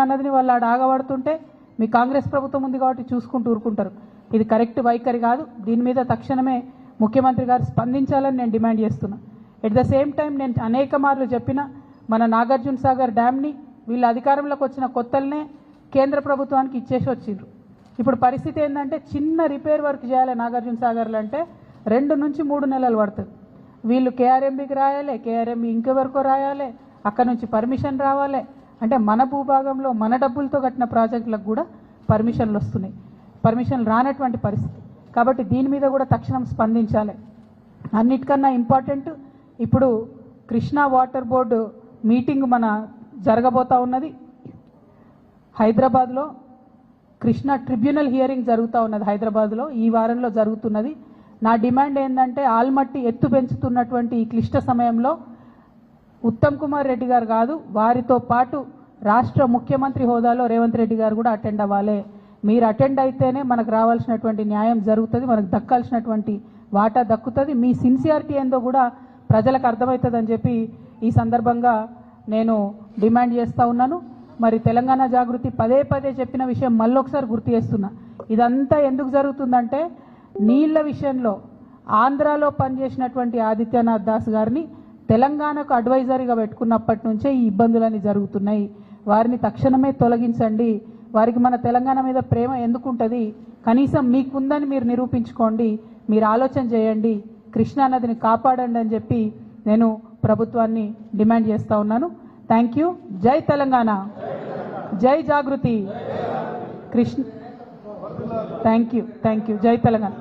అన్నదిని వాళ్ళు ఆడ ఆగబడుతుంటే మీ కాంగ్రెస్ ప్రభుత్వం ఉంది కాబట్టి చూసుకుంటూ ఊరుకుంటారు. ఇది కరెక్ట్ వైఖరి కాదు. దీని మీద తక్షణమే ముఖ్యమంత్రి గారు స్పందించాలని నేను డిమాండ్ చేస్తున్నా. ఎట్ ద సేమ్ టైం నేను అనేక మార్లు చెప్పిన మన నాగార్జున సాగర్ డ్యామ్ని వీళ్ళ అధికారంలోకి వచ్చిన కొత్తలనే కేంద్ర ప్రభుత్వానికి ఇచ్చేసి వచ్చిండ్రు. ఇప్పుడు పరిస్థితి ఏంటంటే చిన్న రిపేర్ వర్క్ చేయాలి నాగార్జున సాగర్లో అంటే 2 నుంచి 3 నెలలు పడుతుంది. వీళ్ళు కేఆర్ఎంబీకి రాయాలి, కేఆర్ఎంబీ ఇంకెవరికో రాయాలి, అక్కడ నుంచి పర్మిషన్ రావాలి. అంటే మన భూభాగంలో మన డబ్బులతో కట్టిన ప్రాజెక్టులకు కూడా పర్మిషన్లు వస్తున్నాయి. పర్మిషన్లు రానటువంటి పరిస్థితి. కాబట్టి దీని మీద కూడా తక్షణం స్పందించాలి. అన్నిటికన్నా ఇంపార్టెంట్ ఇప్పుడు కృష్ణా వాటర్ బోర్డు మీటింగ్ మన జరగబోతా ఉన్నది హైదరాబాద్లో. కృష్ణా ట్రిబ్యునల్ హియరింగ్ జరుగుతూ ఉన్నది హైదరాబాద్లో, ఈ వారంలో జరుగుతున్నది. నా డిమాండ్ ఏంటంటే ఆల్మట్టి ఎత్తు పెంచుతున్నటువంటి ఈ క్లిష్ట సమయంలో ఉత్తమ్ కుమార్ రెడ్డి గారు కాదు, వారితో పాటు రాష్ట్ర ముఖ్యమంత్రి హోదాలో రేవంత్ రెడ్డి గారు కూడా అటెండ్ అవ్వాలి. మీరు అటెండ్ అయితేనే మనకు రావాల్సినటువంటి న్యాయం జరుగుతుంది, మనకు దక్కాల్సినటువంటి వాటా దక్కుతుంది. మీ సిన్సియారిటీ ఏందో కూడా ప్రజలకు అర్థమవుతుందని చెప్పి ఈ సందర్భంగా నేను డిమాండ్ చేస్తూ ఉన్నాను. మరి తెలంగాణ జాగృతి పదే పదే చెప్పిన విషయం మళ్ళొకసారి గుర్తు చేస్తున్నా. ఇదంతా ఎందుకు జరుగుతుందంటే నీళ్ల విషయంలో ఆంధ్రాలో పనిచేసినటువంటి ఆదిత్యనాథ్ దాస్ గారిని తెలంగాణకు అడ్వైజరీగా పెట్టుకున్నప్పటి నుంచే ఈ ఇబ్బందులన్నీ జరుగుతున్నాయి. వారిని తక్షణమే తొలగించండి. వారికి మన తెలంగాణ మీద ప్రేమ ఎందుకుంటుంది? కనీసం మీకుందని మీరు నిరూపించుకోండి, మీరు ఆలోచన చేయండి, కృష్ణా నదిని కాపాడండి అని చెప్పి నేను ప్రభుత్వాన్ని డిమాండ్ చేస్తూ ఉన్నాను. Thank you. జై తెలంగాణ, జై జాగృతి. Krishna thank you. జై తెలంగాణ.